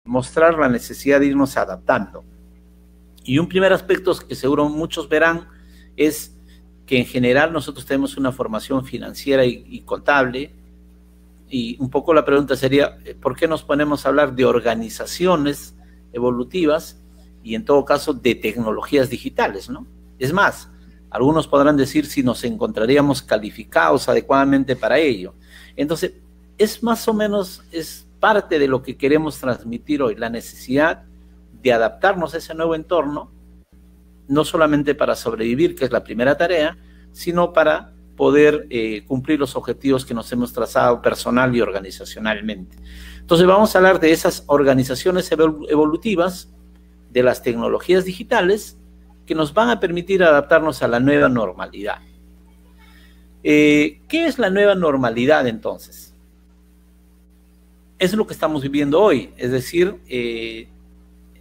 mostrar la necesidad de irnos adaptando. Y un primer aspecto que seguro muchos verán es que en general nosotros tenemos una formación financiera y contable, y un poco la pregunta sería, ¿por qué nos ponemos a hablar de organizaciones evolutivas y en todo caso de tecnologías digitales, ¿no? Es más, algunos podrán decir si nos encontraríamos calificados adecuadamente para ello. Entonces, es más o menos, es parte de lo que queremos transmitir hoy, la necesidad de adaptarnos a ese nuevo entorno, no solamente para sobrevivir, que es la primera tarea, sino para poder cumplir los objetivos que nos hemos trazado personal y organizacionalmente. Entonces vamos a hablar de esas organizaciones evolutivas, de las tecnologías digitales, que nos van a permitir adaptarnos a la nueva normalidad. ¿Qué es la nueva normalidad entonces? Es lo que estamos viviendo hoy, es decir,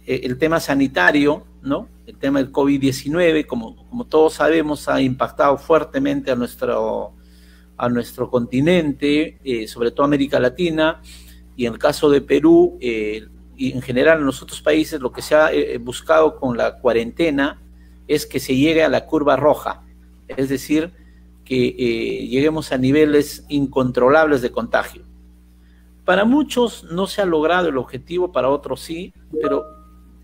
el tema sanitario, ¿no? El tema del COVID-19, como todos sabemos, ha impactado fuertemente a nuestro continente, sobre todo América Latina, y en el caso de Perú, y en general en los otros países, lo que se ha buscado con la cuarentena es que se llegue a la curva roja, es decir, que lleguemos a niveles incontrolables de contagio. Para muchos no se ha logrado el objetivo, para otros sí, pero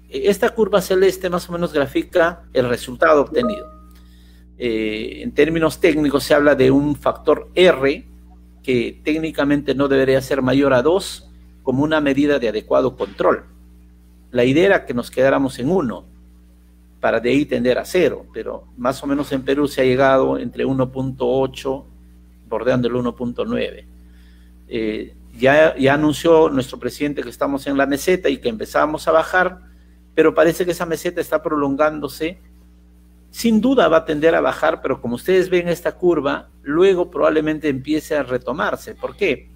esta curva celeste más o menos grafica el resultado obtenido. En términos técnicos se habla de un factor R, que técnicamente no debería ser mayor a 2, como una medida de adecuado control. La idea era que nos quedáramos en 1, para de ahí tender a 0, pero más o menos en Perú se ha llegado entre 1.8, bordeando el 1.9. Ya anunció nuestro presidente que estamos en la meseta y que empezamos a bajar, pero parece que esa meseta está prolongándose. Sin duda va a tender a bajar, pero como ustedes ven esta curva, luego probablemente empiece a retomarse. ¿Por qué?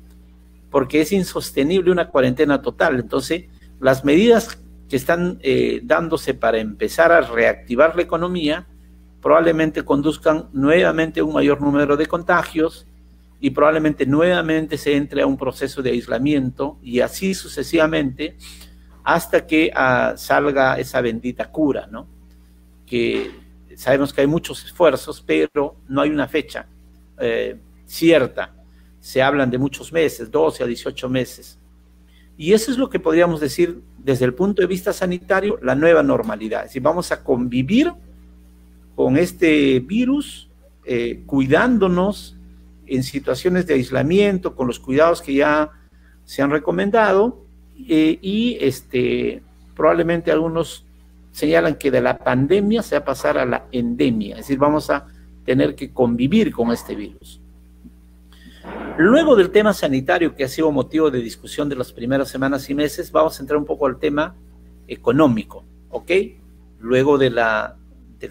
Porque es insostenible una cuarentena total. Entonces, las medidas que están dándose para empezar a reactivar la economía probablemente conduzcan nuevamente a un mayor número de contagios y probablemente nuevamente se entre a un proceso de aislamiento y así sucesivamente hasta que salga esa bendita cura, ¿no? Que sabemos que hay muchos esfuerzos, pero no hay una fecha cierta. Se hablan de muchos meses, 12 a 18 meses. Y eso es lo que podríamos decir desde el punto de vista sanitario, la nueva normalidad. Es decir, vamos a convivir con este virus, cuidándonos en situaciones de aislamiento, con los cuidados que ya se han recomendado, probablemente algunos señalan que de la pandemia se va a pasar a la endemia, es decir, vamos a tener que convivir con este virus. Luego del tema sanitario, que ha sido motivo de discusión de las primeras semanas y meses, vamos a entrar un poco al tema económico, ¿ok? Luego del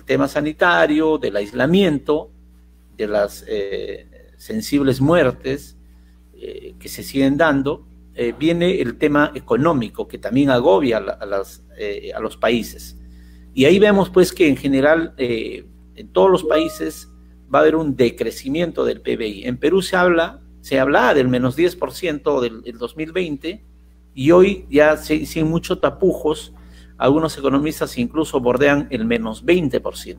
tema sanitario, del aislamiento, de las sensibles muertes que se siguen dando, viene el tema económico, que también agobia a los países. Y ahí vemos pues que en general en todos los países va a haber un decrecimiento del PBI. En Perú se habla del menos 10% del 2020 y hoy ya sin muchos tapujos, algunos economistas incluso bordean el menos 20%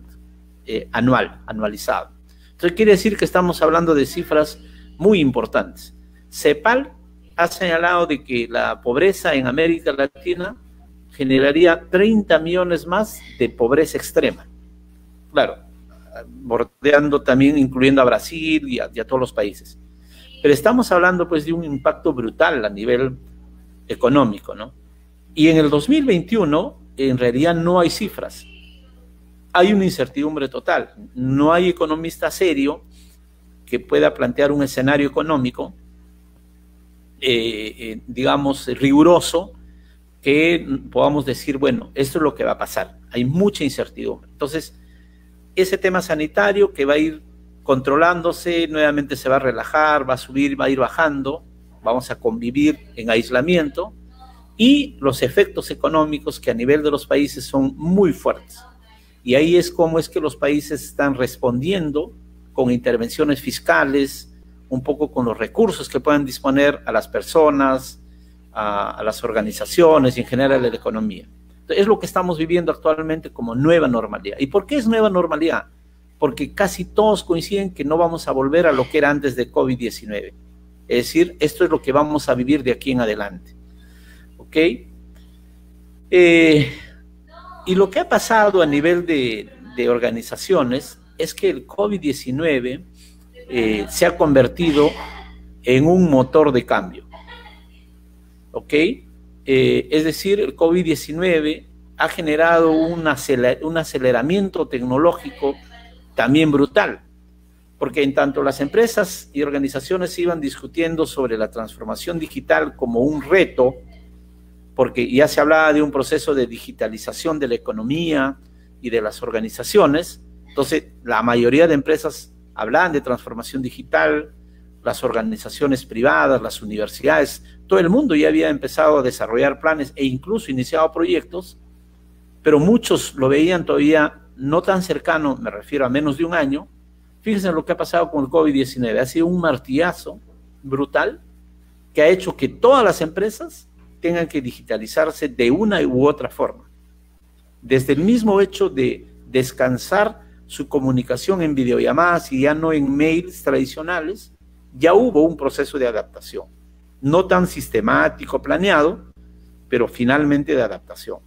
anualizado. Entonces quiere decir que estamos hablando de cifras muy importantes. CEPAL ha señalado de que la pobreza en América Latina generaría 30 millones más de pobreza extrema. Claro, bordeando también, incluyendo a Brasil y a todos los países. Pero estamos hablando pues de un impacto brutal a nivel económico, ¿no? Y en el 2021, en realidad no hay cifras. Hay una incertidumbre total. No hay economista serio que pueda plantear un escenario económico, digamos, riguroso, que podamos decir, bueno, esto es lo que va a pasar. Hay mucha incertidumbre. Entonces, ese tema sanitario que va a ir controlándose, nuevamente se va a relajar, va a subir, va a ir bajando, vamos a convivir en aislamiento, y los efectos económicos que a nivel de los países son muy fuertes. Y ahí es como es que los países están respondiendo con intervenciones fiscales, un poco con los recursos que puedan disponer a las personas, a las organizaciones y en general a la economía. Entonces, es lo que estamos viviendo actualmente como nueva normalidad. ¿Y por qué es nueva normalidad? Porque casi todos coinciden que no vamos a volver a lo que era antes de COVID-19. Es decir, esto es lo que vamos a vivir de aquí en adelante. ¿Ok? Y lo que ha pasado a nivel de organizaciones es que el COVID-19 se ha convertido en un motor de cambio. ¿Ok? Es decir, el COVID-19 ha generado un aceleramiento tecnológico también brutal, porque en tanto las empresas y organizaciones iban discutiendo sobre la transformación digital como un reto, porque ya se hablaba de un proceso de digitalización de la economía y de las organizaciones. Entonces, la mayoría de empresas hablaban de transformación digital, las organizaciones privadas, las universidades, todo el mundo ya había empezado a desarrollar planes e incluso iniciado proyectos, pero muchos lo veían todavía no tan cercano, me refiero a menos de un año. Fíjense lo que ha pasado con el COVID-19, ha sido un martillazo brutal que ha hecho que todas las empresas tengan que digitalizarse de una u otra forma. Desde el mismo hecho de descansar su comunicación en videollamadas y ya no en mails tradicionales, ya hubo un proceso de adaptación, no tan sistemático, planeado, pero finalmente de adaptación.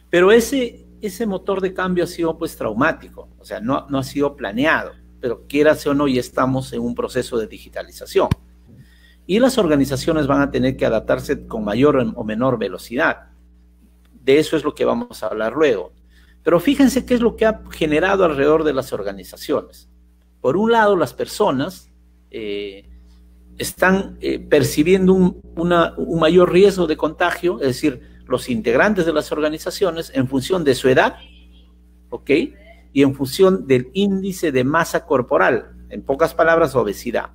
Pero ese motor de cambio ha sido pues traumático, o sea, no ha sido planeado, pero quieras o no, ya estamos en un proceso de digitalización. Y las organizaciones van a tener que adaptarse con mayor o menor velocidad. De eso es lo que vamos a hablar luego. Pero fíjense qué es lo que ha generado alrededor de las organizaciones. Por un lado, las personas están percibiendo un mayor riesgo de contagio, es decir, los integrantes de las organizaciones en función de su edad, ¿ok? Y en función del índice de masa corporal, en pocas palabras, obesidad,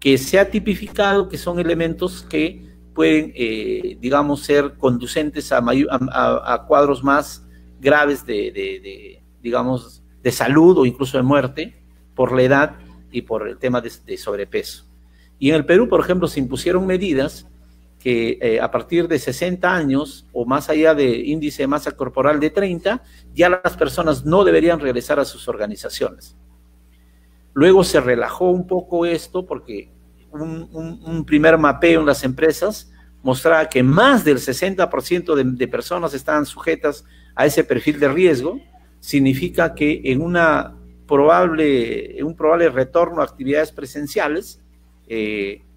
que se ha tipificado que son elementos que pueden, digamos, ser conducentes a cuadros más graves digamos, de salud o incluso de muerte por la edad y por el tema de sobrepeso. Y en el Perú, por ejemplo, se impusieron medidas que a partir de 60 años o más allá de índice de masa corporal de 30, ya las personas no deberían regresar a sus organizaciones. Luego se relajó un poco esto porque un primer mapeo en las empresas mostraba que más del 60% de personas estaban sujetas a ese perfil de riesgo. Significa que en un probable retorno a actividades presenciales,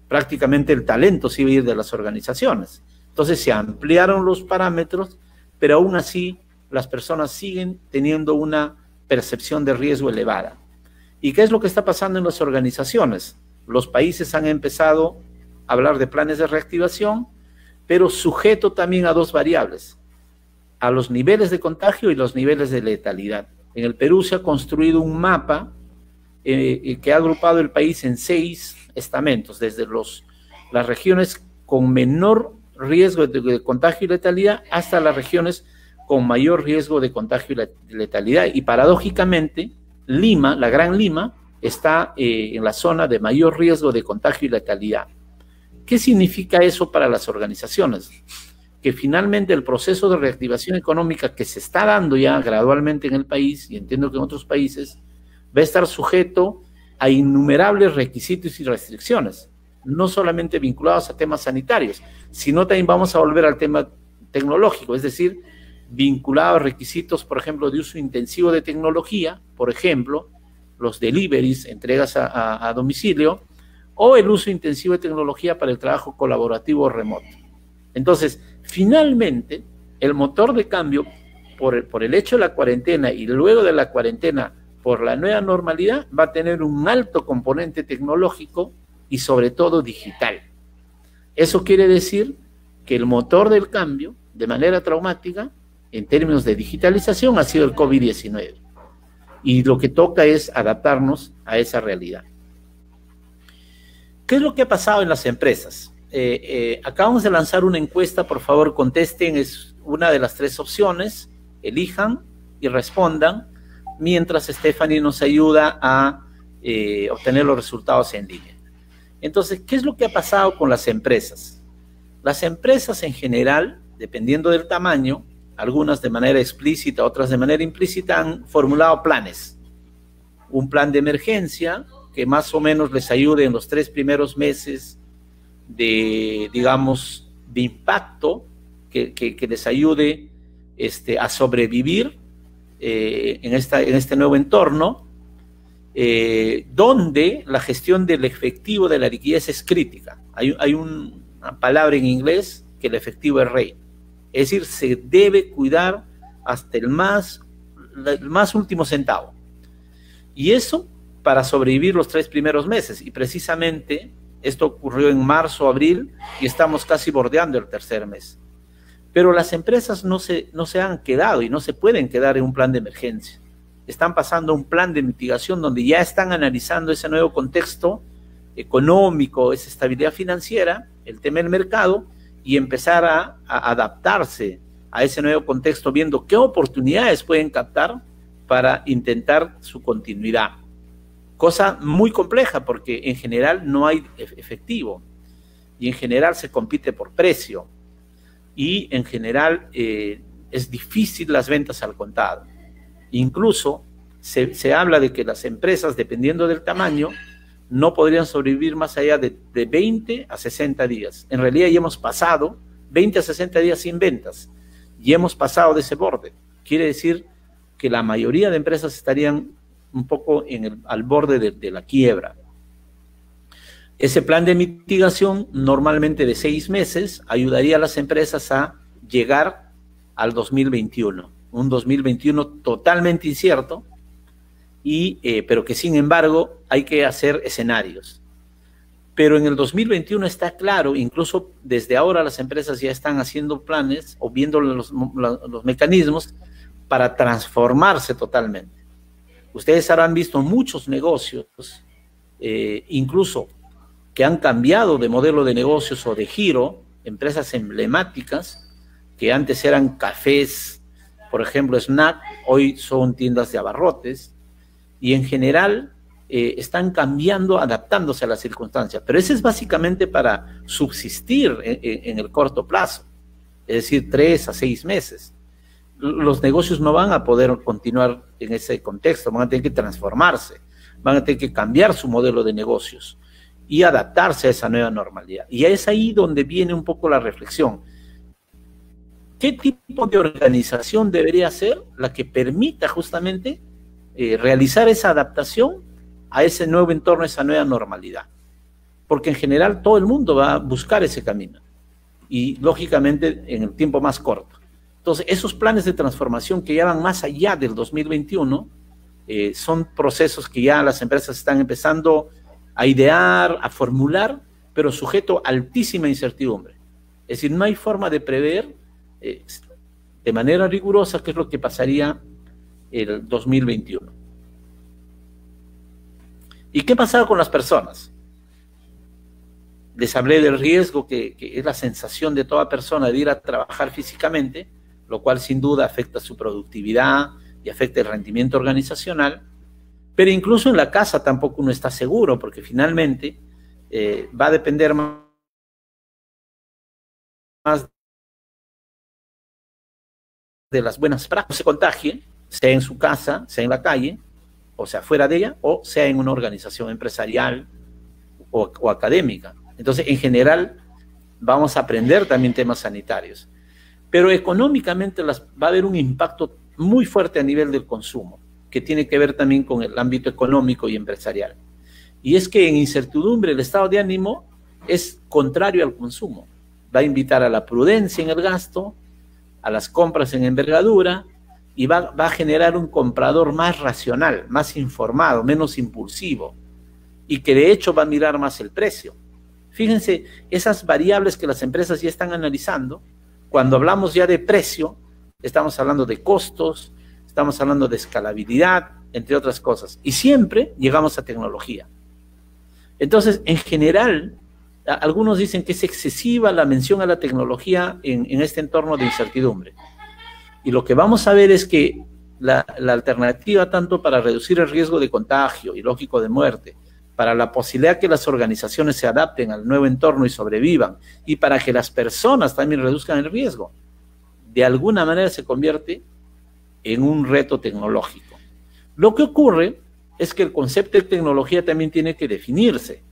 prácticamente el talento se iba a ir de las organizaciones. Entonces se ampliaron los parámetros, pero aún así las personas siguen teniendo una percepción de riesgo elevada. ¿Y qué es lo que está pasando en las organizaciones? Los países han empezado a hablar de planes de reactivación, pero sujeto también a dos variables, a los niveles de contagio y los niveles de letalidad. En el Perú se ha construido un mapa que ha agrupado el país en 6 estamentos, desde las regiones con menor riesgo de contagio y letalidad hasta las regiones con mayor riesgo de contagio y letalidad. Y paradójicamente, Lima, la Gran Lima, está en la zona de mayor riesgo de contagio y letalidad. ¿Qué significa eso para las organizaciones? Que finalmente el proceso de reactivación económica que se está dando ya gradualmente en el país, y entiendo que en otros países, va a estar sujeto a innumerables requisitos y restricciones, no solamente vinculados a temas sanitarios, sino también vamos a volver al tema tecnológico, es decir, vinculado a requisitos, por ejemplo, de uso intensivo de tecnología, por ejemplo, los deliveries, entregas a domicilio, o el uso intensivo de tecnología para el trabajo colaborativo remoto. Entonces, finalmente, el motor de cambio, por el hecho de la cuarentena y luego de la cuarentena, por la nueva normalidad, va a tener un alto componente tecnológico y sobre todo digital. Eso quiere decir que el motor del cambio, de manera traumática, en términos de digitalización, ha sido el COVID-19. Y lo que toca es adaptarnos a esa realidad. ¿Qué es lo que ha pasado en las empresas? Acabamos de lanzar una encuesta, por favor contesten, es una de las 3 opciones, elijan y respondan, mientras Stephanie nos ayuda a obtener los resultados en línea. Entonces, ¿qué es lo que ha pasado con las empresas? Las empresas en general, dependiendo del tamaño, algunas de manera explícita, otras de manera implícita, han formulado planes. Un plan de emergencia que más o menos les ayude en los 3 primeros meses de, digamos, de impacto, que les ayude a sobrevivir en este nuevo entorno, donde la gestión del efectivo de la liquidez es crítica. Hay una palabra en inglés que el efectivo es rey. Es decir, se debe cuidar hasta el más último centavo. Y eso para sobrevivir los 3 primeros meses. Y precisamente esto ocurrió en marzo, abril, y estamos casi bordeando el tercer mes. Pero las empresas no se han quedado y no se pueden quedar en un plan de emergencia. Están pasando a un plan de mitigación donde ya están analizando ese nuevo contexto económico, esa estabilidad financiera, el tema del mercado, y empezar a adaptarse a ese nuevo contexto, viendo qué oportunidades pueden captar para intentar su continuidad. Cosa muy compleja porque en general no hay efectivo y en general se compite por precio y en general es difícil las ventas al contado. Incluso se habla de que las empresas, dependiendo del tamaño, no podrían sobrevivir más allá de 20 a 60 días. En realidad ya hemos pasado 20 a 60 días sin ventas y hemos pasado de ese borde. Quiere decir que la mayoría de empresas estarían un poco al borde de la quiebra. Ese plan de mitigación, normalmente de 6 meses, ayudaría a las empresas a llegar al 2021. Un 2021 totalmente incierto, pero que sin embargo hay que hacer escenarios. Pero en el 2021 está claro, incluso desde ahora las empresas ya están haciendo planes o viendo los mecanismos para transformarse totalmente. Ustedes habrán visto muchos negocios, incluso que han cambiado de modelo de negocios o de giro, empresas emblemáticas que antes eran cafés, por ejemplo, snack, hoy son tiendas de abarrotes, y en general están cambiando, adaptándose a las circunstancias. Pero eso es básicamente para subsistir en el corto plazo, es decir, 3 a 6 meses. Los negocios no van a poder continuar en ese contexto, van a tener que transformarse, van a tener que cambiar su modelo de negocios y adaptarse a esa nueva normalidad. Y es ahí donde viene un poco la reflexión. ¿Qué tipo de organización debería ser la que permita justamente realizar esa adaptación a ese nuevo entorno, a esa nueva normalidad? Porque en general todo el mundo va a buscar ese camino y lógicamente en el tiempo más corto. Entonces, esos planes de transformación que ya van más allá del 2021 son procesos que ya las empresas están empezando a idear, a formular, pero sujeto a altísima incertidumbre. Es decir, no hay forma de prever de manera rigurosa qué es lo que pasaría el 2021. ¿Y qué pasaba con las personas? Les hablé del riesgo que es la sensación de toda persona de ir a trabajar físicamente, lo cual sin duda afecta su productividad y afecta el rendimiento organizacional, pero incluso en la casa tampoco uno está seguro, porque finalmente va a depender más de las buenas prácticas. Se contagie, sea en su casa, sea en la calle, o sea fuera de ella, o sea en una organización empresarial o académica. Entonces, en general, vamos a aprender también temas sanitarios. Pero económicamente va a haber un impacto muy fuerte a nivel del consumo, que tiene que ver también con el ámbito económico y empresarial. Y es que en incertidumbre el estado de ánimo es contrario al consumo. Va a invitar a la prudencia en el gasto, a las compras en envergadura, y va a generar un comprador más racional, más informado, menos impulsivo, y que de hecho va a mirar más el precio. Fíjense, esas variables que las empresas ya están analizando, cuando hablamos ya de precio, estamos hablando de costos, estamos hablando de escalabilidad, entre otras cosas, y siempre llegamos a tecnología. Entonces, en general, algunos dicen que es excesiva la mención a la tecnología en este entorno de incertidumbre. Y lo que vamos a ver es que la alternativa tanto para reducir el riesgo de contagio y lógico de muerte, para la posibilidad que las organizaciones se adapten al nuevo entorno y sobrevivan, y para que las personas también reduzcan el riesgo, de alguna manera se convierte en un reto tecnológico. Lo que ocurre es que el concepto de tecnología también tiene que definirse,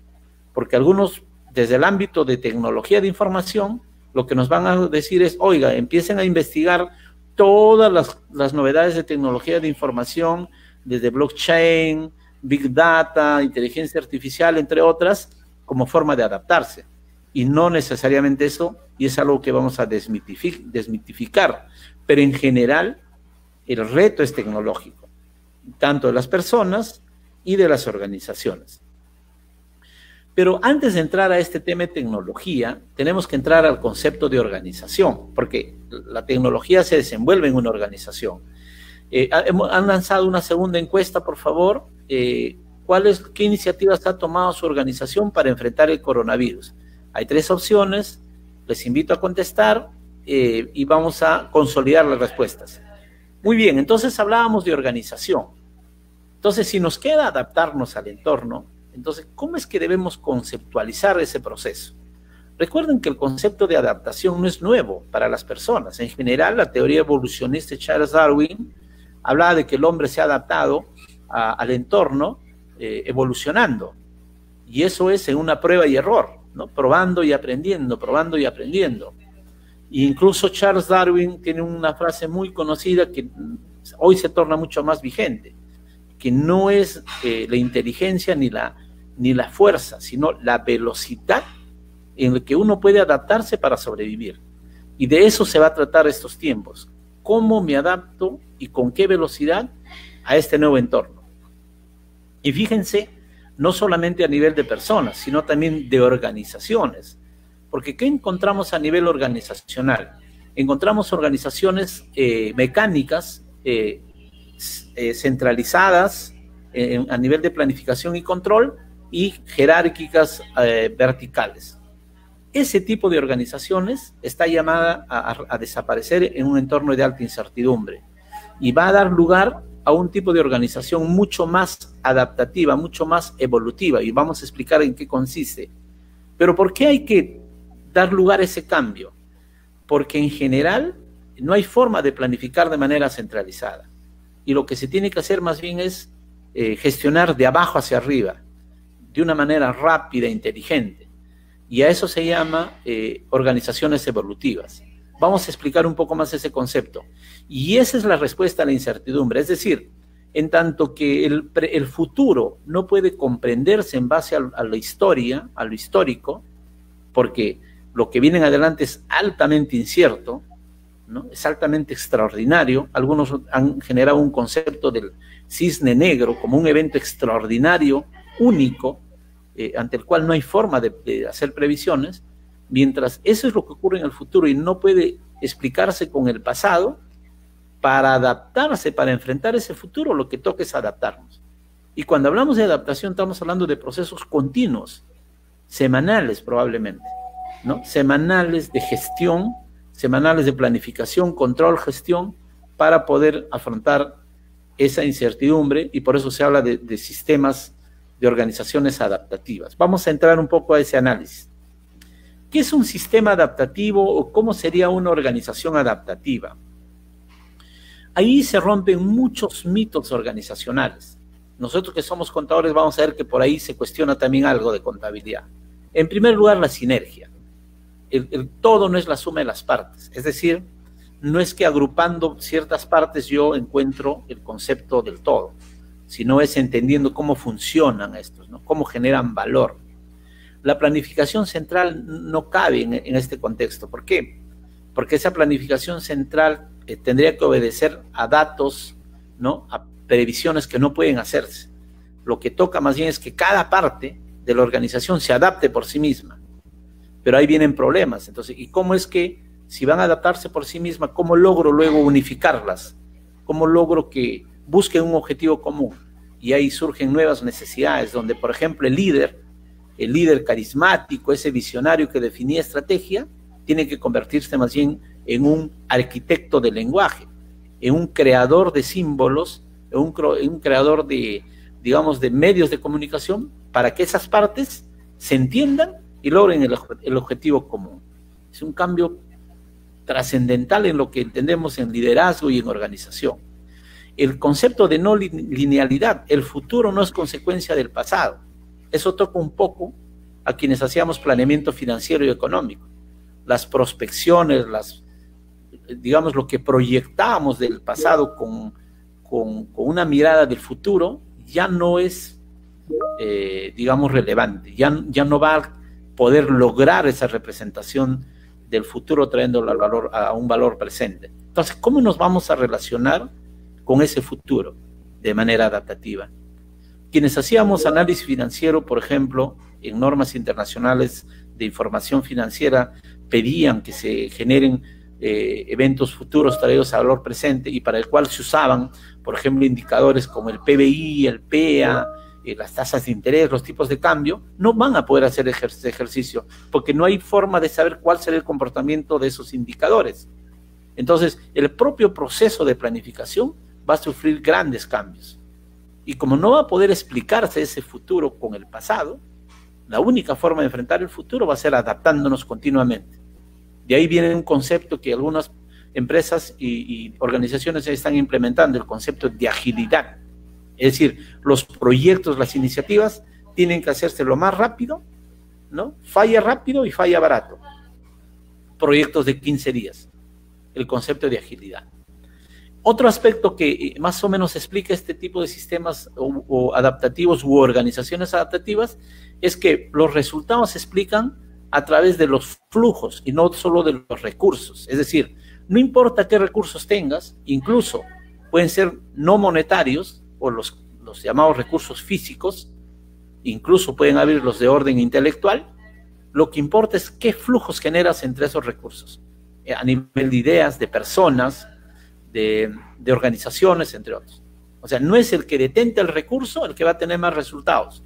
porque algunos, desde el ámbito de tecnología de información, lo que nos van a decir es, oiga, empiecen a investigar todas las novedades de tecnología de información, desde blockchain, big data, inteligencia artificial, entre otras, como forma de adaptarse. Y no necesariamente eso, y es algo que vamos a desmitificar. Pero en general, el reto es tecnológico, tanto de las personas y de las organizaciones. Pero antes de entrar a este tema de tecnología, tenemos que entrar al concepto de organización, porque la tecnología se desenvuelve en una organización. Han lanzado una segunda encuesta, por favor. ¿Qué iniciativas ha tomado su organización para enfrentar el coronavirus? Hay 3 opciones, les invito a contestar y vamos a consolidar las respuestas. Muy bien, entonces hablábamos de organización. Entonces, si nos queda adaptarnos al entorno, entonces, ¿cómo es que debemos conceptualizar ese proceso? Recuerden que el concepto de adaptación no es nuevo para las personas. En general, la teoría evolucionista de Charles Darwin hablaba de que el hombre se ha adaptado al entorno evolucionando. Y eso es en una prueba y error, ¿no? Probando y aprendiendo, probando y aprendiendo. E incluso Charles Darwin tiene una frase muy conocida que hoy se torna mucho más vigente, que no es la inteligencia ni la fuerza, sino la velocidad en la que uno puede adaptarse para sobrevivir. Y de eso se va a tratar estos tiempos. ¿Cómo me adapto y con qué velocidad a este nuevo entorno? Y fíjense, no solamente a nivel de personas, sino también de organizaciones. Porque ¿qué encontramos a nivel organizacional? Encontramos organizaciones mecánicas, centralizadas a nivel de planificación y control, y jerárquicas verticales. Ese tipo de organizaciones está llamada a desaparecer en un entorno de alta incertidumbre y va a dar lugar a un tipo de organización mucho más adaptativa, mucho más evolutiva, y vamos a explicar en qué consiste. Pero ¿por qué hay que dar lugar a ese cambio? Porque en general no hay forma de planificar de manera centralizada, y lo que se tiene que hacer más bien es gestionar de abajo hacia arriba, de una manera rápida e inteligente, y a eso se llama organizaciones evolutivas. Vamos a explicar un poco más ese concepto. Y esa es la respuesta a la incertidumbre. Es decir, en tanto que el futuro no puede comprenderse en base a la historia, a lo histórico, porque lo que viene adelante es altamente incierto, ¿no? Es altamente extraordinario. Algunos han generado un concepto del cisne negro como un evento extraordinario, único, ante el cual no hay forma de hacer previsiones. Mientras eso es lo que ocurre en el futuro y no puede explicarse con el pasado, para adaptarse, para enfrentar ese futuro, lo que toca es adaptarnos. Y cuando hablamos de adaptación, estamos hablando de procesos continuos, semanales probablemente, ¿no? Semanales de gestión, semanales de planificación, control, gestión, para poder afrontar esa incertidumbre, y por eso se habla de sistemas de organizaciones adaptativas. Vamos a entrar un poco a ese análisis. ¿Qué es un sistema adaptativo o cómo sería una organización adaptativa? Ahí se rompen muchos mitos organizacionales. Nosotros que somos contadores vamos a ver que por ahí se cuestiona también algo de contabilidad. En primer lugar, la sinergia. El todo no es la suma de las partes. Es decir, no es que agrupando ciertas partes yo encuentro el concepto del todo, sino es entendiendo cómo funcionan estos, ¿no? Cómo generan valor. La planificación central no cabe en este contexto. ¿Por qué? Porque esa planificación central tendría que obedecer a datos, ¿no? A previsiones que no pueden hacerse. Lo que toca más bien es que cada parte de la organización se adapte por sí misma. Pero ahí vienen problemas. Entonces, ¿y cómo es que, si van a adaptarse por sí misma, cómo logro luego unificarlas? ¿Cómo logro que busquen un objetivo común? Y ahí surgen nuevas necesidades, donde, por ejemplo, el líder carismático, ese visionario que definía estrategia, tiene que convertirse más bien en un arquitecto del lenguaje, en un creador de símbolos, en un creador de, digamos, de medios de comunicación para que esas partes se entiendan y logren el objetivo común. Es un cambio trascendental en lo que entendemos en liderazgo y en organización. El concepto de no linealidad, el futuro no es consecuencia del pasado. Eso toca un poco a quienes hacíamos planeamiento financiero y económico. Las prospecciones, digamos, lo que proyectábamos del pasado con una mirada del futuro, ya no es, digamos, relevante. Ya no va a poder lograr esa representación del futuro trayéndolo a un valor presente. Entonces, ¿cómo nos vamos a relacionar con ese futuro de manera adaptativa? Quienes hacíamos análisis financiero, por ejemplo, en normas internacionales de información financiera, pedían que se generen eventos futuros traídos a valor presente y para el cual se usaban, por ejemplo, indicadores como el PBI, el PEA, las tasas de interés, los tipos de cambio. No van a poder hacer ese ejercicio porque no hay forma de saber cuál será el comportamiento de esos indicadores. Entonces, el propio proceso de planificación va a sufrir grandes cambios. Y como no va a poder explicarse ese futuro con el pasado, la única forma de enfrentar el futuro va a ser adaptándonos continuamente. De ahí viene un concepto que algunas empresas y organizaciones ya están implementando, el concepto de agilidad. Es decir, los proyectos, las iniciativas tienen que hacerse lo más rápido, ¿no? Falla rápido y falla barato. Proyectos de 15 días, el concepto de agilidad. Otro aspecto que más o menos explica este tipo de sistemas o adaptativos u organizaciones adaptativas es que los resultados se explican a través de los flujos y no solo de los recursos. Es decir, no importa qué recursos tengas, incluso pueden ser no monetarios o los llamados recursos físicos, incluso pueden haber los de orden intelectual. Lo que importa es qué flujos generas entre esos recursos, a nivel de ideas, de personas, de organizaciones, entre otros. O sea, no es el que detenta el recurso el que va a tener más resultados,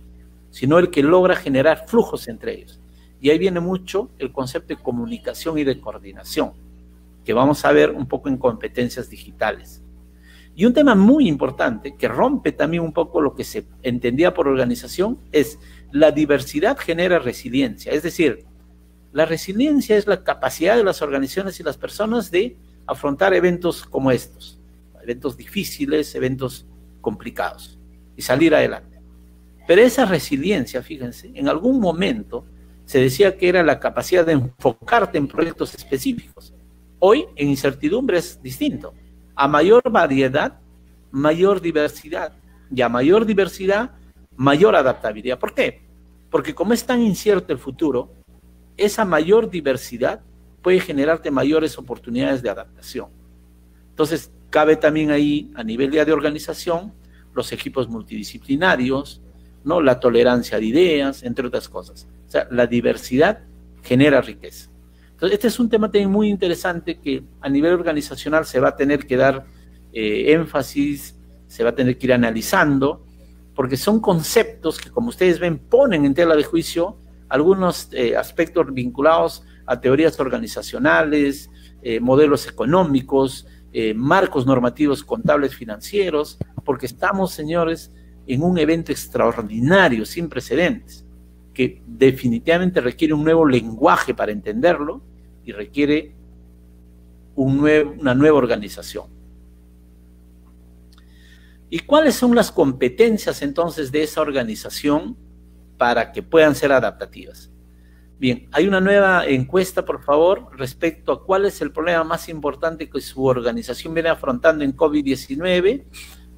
sino el que logra generar flujos entre ellos. Y ahí viene mucho el concepto de comunicación y de coordinación, que vamos a ver un poco en competencias digitales. Y un tema muy importante, que rompe también un poco lo que se entendía por organización, es la diversidad genera resiliencia. Es decir, la resiliencia es la capacidad de las organizaciones y las personas de afrontar eventos como estos, eventos difíciles, eventos complicados, y salir adelante. Pero esa resiliencia, fíjense, en algún momento se decía que era la capacidad de enfocarte en proyectos específicos. Hoy, en incertidumbre es distinto. A mayor variedad, mayor diversidad, y a mayor diversidad, mayor adaptabilidad. ¿Por qué? Porque como es tan incierto el futuro, esa mayor diversidad puede generarte mayores oportunidades de adaptación. Entonces, cabe también ahí, a nivel ya de organización, los equipos multidisciplinarios, ¿no? La tolerancia de ideas, entre otras cosas. O sea, la diversidad genera riqueza. Entonces, este es un tema también muy interesante que a nivel organizacional se va a tener que dar énfasis, se va a tener que ir analizando, porque son conceptos que, como ustedes ven, ponen en tela de juicio algunos aspectos vinculados a teorías organizacionales, modelos económicos, marcos normativos contables financieros, porque estamos, señores, en un evento extraordinario, sin precedentes, que definitivamente requiere un nuevo lenguaje para entenderlo y requiere una nueva organización. ¿Y cuáles son las competencias entonces de esa organización para que puedan ser adaptativas? Bien, hay una nueva encuesta, por favor, respecto a cuál es el problema más importante que su organización viene afrontando en COVID-19.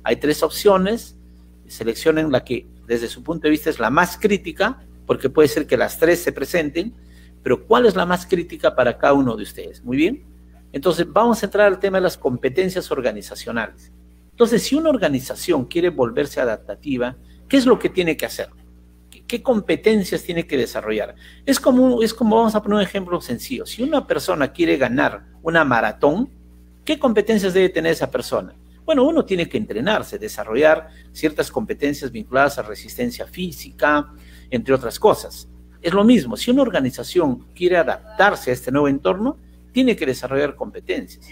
Hay 3 opciones. Seleccionen la que desde su punto de vista es la más crítica, porque puede ser que las 3 se presenten, pero ¿cuál es la más crítica para cada uno de ustedes? Muy bien. Entonces vamos a entrar al tema de las competencias organizacionales. Entonces, si una organización quiere volverse adaptativa, ¿qué es lo que tiene que hacer? ¿Qué competencias tiene que desarrollar? Es como, vamos a poner un ejemplo sencillo. Si una persona quiere ganar una maratón, ¿qué competencias debe tener esa persona? Bueno, uno tiene que entrenarse, desarrollar ciertas competencias vinculadas a resistencia física, entre otras cosas. Es lo mismo, si una organización quiere adaptarse a este nuevo entorno, tiene que desarrollar competencias.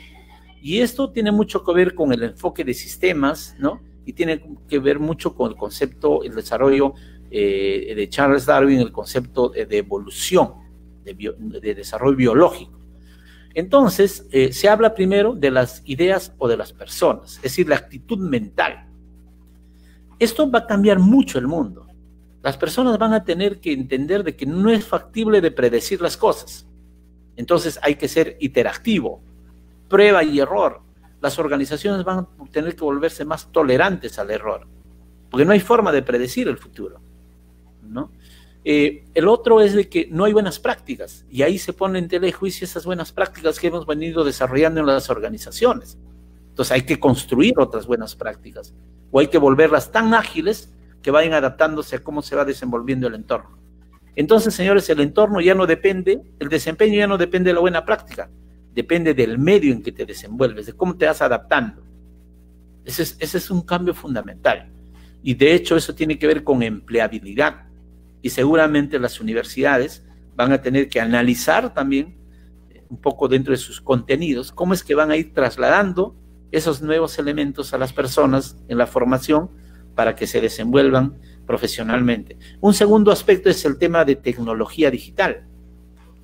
Y esto tiene mucho que ver con el enfoque de sistemas, ¿no? Y tiene que ver mucho con el concepto, el desarrollo de Charles Darwin, el concepto de evolución, de desarrollo biológico. Entonces, se habla primero de las ideas o de las personas, es decir, la actitud mental. Esto va a cambiar mucho el mundo. Las personas van a tener que entender de que no es factible de predecir las cosas. Entonces hay que ser interactivo, prueba y error. Las organizaciones van a tener que volverse más tolerantes al error, porque no hay forma de predecir el futuro, ¿no? El otro es de que no hay buenas prácticas, y ahí se ponen en tela de juicio esas buenas prácticas que hemos venido desarrollando en las organizaciones. Entonces hay que construir otras buenas prácticas, o hay que volverlas tan ágiles que vayan adaptándose a cómo se va desenvolviendo el entorno. Entonces, señores, el entorno ya no depende, el desempeño ya no depende de la buena práctica, depende del medio en que te desenvuelves, de cómo te vas adaptando. Ese es un cambio fundamental. Y de hecho eso tiene que ver con empleabilidad. Y seguramente las universidades van a tener que analizar también un poco dentro de sus contenidos cómo es que van a ir trasladando esos nuevos elementos a las personas en la formación para que se desenvuelvan profesionalmente. Un segundo aspecto es el tema de tecnología digital,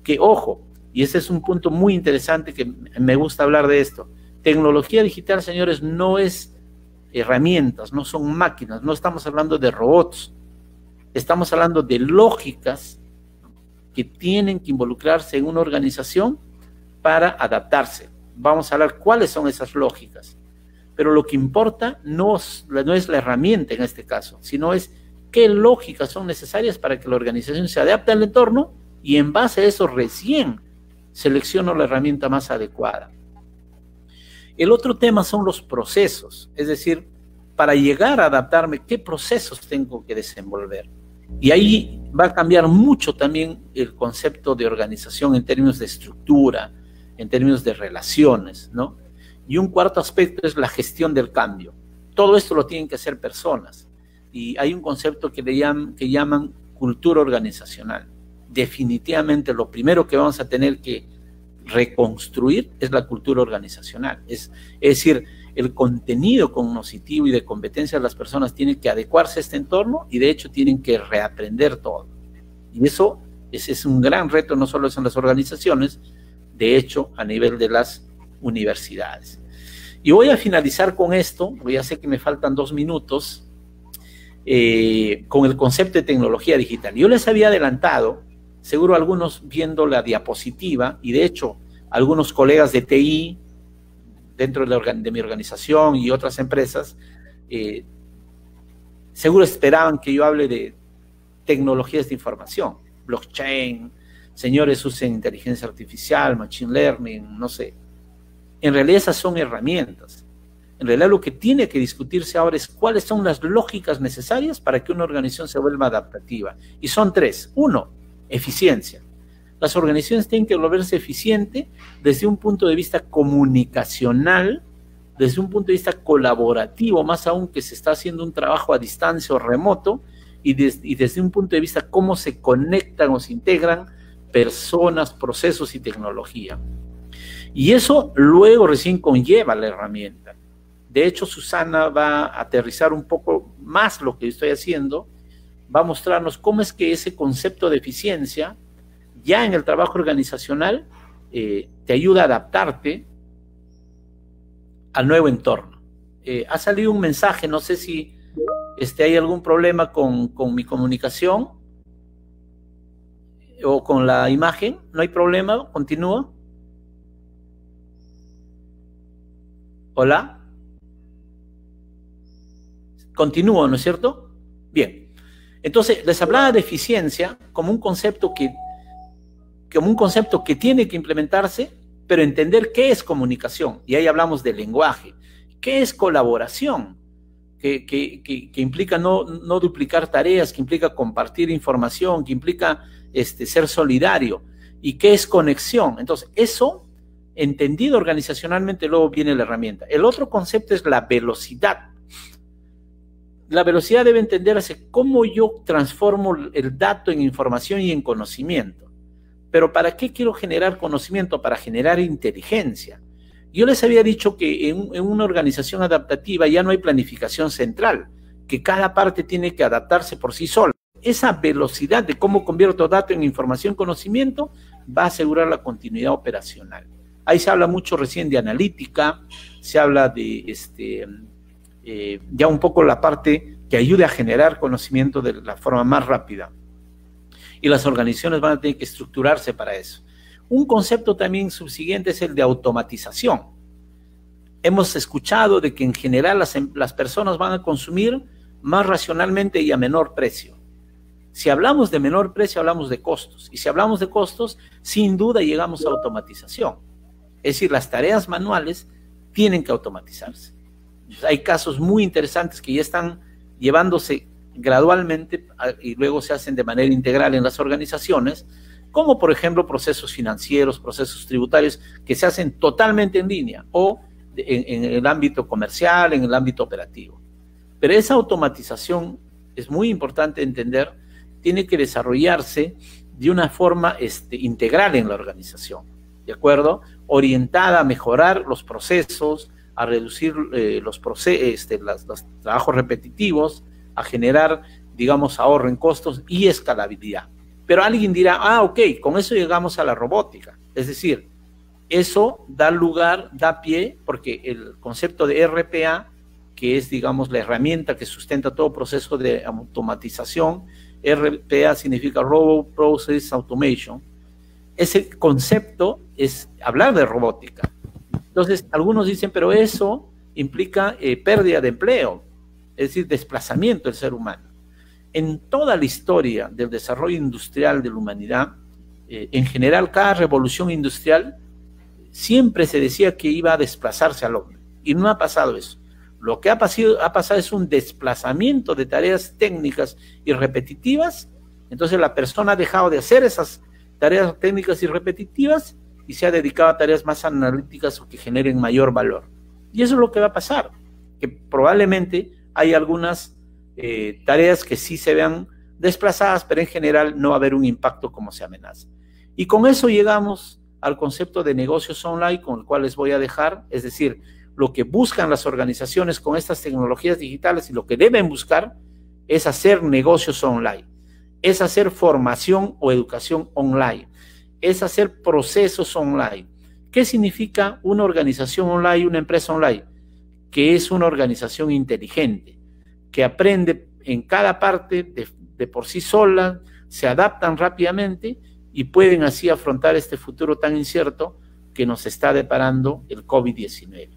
que ojo, y ese es un punto muy interesante que me gusta hablar de esto. Tecnología digital, señores, no es herramientas, no son máquinas, no estamos hablando de robots, estamos hablando de lógicas que tienen que involucrarse en una organización para adaptarse. Vamos a hablar cuáles son esas lógicas, pero lo que importa no es la herramienta en este caso, sino es qué lógicas son necesarias para que la organización se adapte al entorno y en base a eso recién selecciono la herramienta más adecuada. El otro tema son los procesos, es decir, para llegar a adaptarme, ¿qué procesos tengo que desenvolver? Y ahí va a cambiar mucho también el concepto de organización en términos de estructura, en términos de relaciones, ¿no? Y un cuarto aspecto es la gestión del cambio. Todo esto lo tienen que hacer personas. Y hay un concepto que llaman cultura organizacional. Definitivamente lo primero que vamos a tener que reconstruir es la cultura organizacional. Es decir, el contenido cognoscitivo y de competencia de las personas tiene que adecuarse a este entorno y de hecho tienen que reaprender todo. Y ese es un gran reto, no solo en las organizaciones, de hecho a nivel de las universidades. Y voy a finalizar con esto, porque ya sé que me faltan 2 minutos, con el concepto de tecnología digital. Yo les había adelantado, seguro algunos viendo la diapositiva, y de hecho algunos colegas de TI, dentro de mi organización y otras empresas, seguro esperaban que yo hable de tecnologías de información, blockchain, señores usen inteligencia artificial, machine learning, no sé. En realidad esas son herramientas. En realidad lo que tiene que discutirse ahora es cuáles son las lógicas necesarias para que una organización se vuelva adaptativa. Y son 3. 1, eficiencia. Las organizaciones tienen que volverse eficientes desde un punto de vista comunicacional, desde un punto de vista colaborativo, más aún que se está haciendo un trabajo a distancia o remoto, y desde un punto de vista cómo se conectan o se integran personas, procesos y tecnología. Y eso luego recién conlleva la herramienta. De hecho, Susana va a aterrizar un poco más lo que estoy haciendo, va a mostrarnos cómo es que ese concepto de eficiencia, ya en el trabajo organizacional, te ayuda a adaptarte al nuevo entorno. Ha salido un mensaje, no sé si hay algún problema con mi comunicación o con la imagen. No hay problema, continúa. Hola. Continúo, ¿no es cierto? Bien. Entonces, les hablaba de eficiencia como un concepto que tiene que implementarse, pero entender qué es comunicación. Y ahí hablamos de lenguaje. ¿Qué es colaboración? Que implica no duplicar tareas, que implica compartir información, que implica ser solidario. ¿Y qué es conexión? Entonces, eso, entendido organizacionalmente, luego viene la herramienta. El otro concepto es la velocidad. La velocidad debe entenderse cómo yo transformo el dato en información y en conocimiento. Pero ¿para qué quiero generar conocimiento? Para generar inteligencia. Yo les había dicho que en una organización adaptativa ya no hay planificación central, que cada parte tiene que adaptarse por sí sola. Esa velocidad de cómo convierto datos en información, conocimiento, va a asegurar la continuidad operacional. Ahí se habla mucho recién de analítica, se habla de ya un poco la parte que ayude a generar conocimiento de la forma más rápida. Y las organizaciones van a tener que estructurarse para eso. Un concepto también subsiguiente es el de automatización. Hemos escuchado de que en general las personas van a consumir más racionalmente y a menor precio. Si hablamos de menor precio, hablamos de costos. Y si hablamos de costos, sin duda llegamos a automatización. Es decir, las tareas manuales tienen que automatizarse. Hay casos muy interesantes que ya están llevándose gradualmente y luego se hacen de manera integral en las organizaciones, como por ejemplo procesos financieros, procesos tributarios que se hacen totalmente en línea o en el ámbito comercial, en el ámbito operativo. Pero esa automatización es muy importante entender, tiene que desarrollarse de una forma integral en la organización, ¿de acuerdo? Orientada a mejorar los procesos, a reducir los trabajos repetitivos, a generar, digamos, ahorro en costos y escalabilidad. Pero alguien dirá, ok, con eso llegamos a la robótica. Es decir, eso da lugar, da pie, porque el concepto de RPA, que es, digamos, la herramienta que sustenta todo proceso de automatización, RPA significa Robot Process Automation, ese concepto es hablar de robótica. Entonces, algunos dicen, pero eso implica pérdida de empleo, es decir, desplazamiento del ser humano. En toda la historia del desarrollo industrial de la humanidad, en general, cada revolución industrial siempre se decía que iba a desplazarse al hombre, y no ha pasado eso. Lo que ha pasado es un desplazamiento de tareas técnicas y repetitivas. Entonces la persona ha dejado de hacer esas tareas técnicas y repetitivas y se ha dedicado a tareas más analíticas o que generen mayor valor. Y eso es lo que va a pasar, que probablemente hay algunas tareas que sí se vean desplazadas, pero en general no va a haber un impacto como se amenaza. Y con eso llegamos al concepto de negocios online, con el cual les voy a dejar, es decir, lo que buscan las organizaciones con estas tecnologías digitales y lo que deben buscar es hacer negocios online, es hacer formación o educación online, es hacer procesos online. ¿Qué significa una organización online, una empresa online? Que es una organización inteligente, que aprende en cada parte de por sí sola, se adaptan rápidamente y pueden así afrontar este futuro tan incierto que nos está deparando el COVID-19.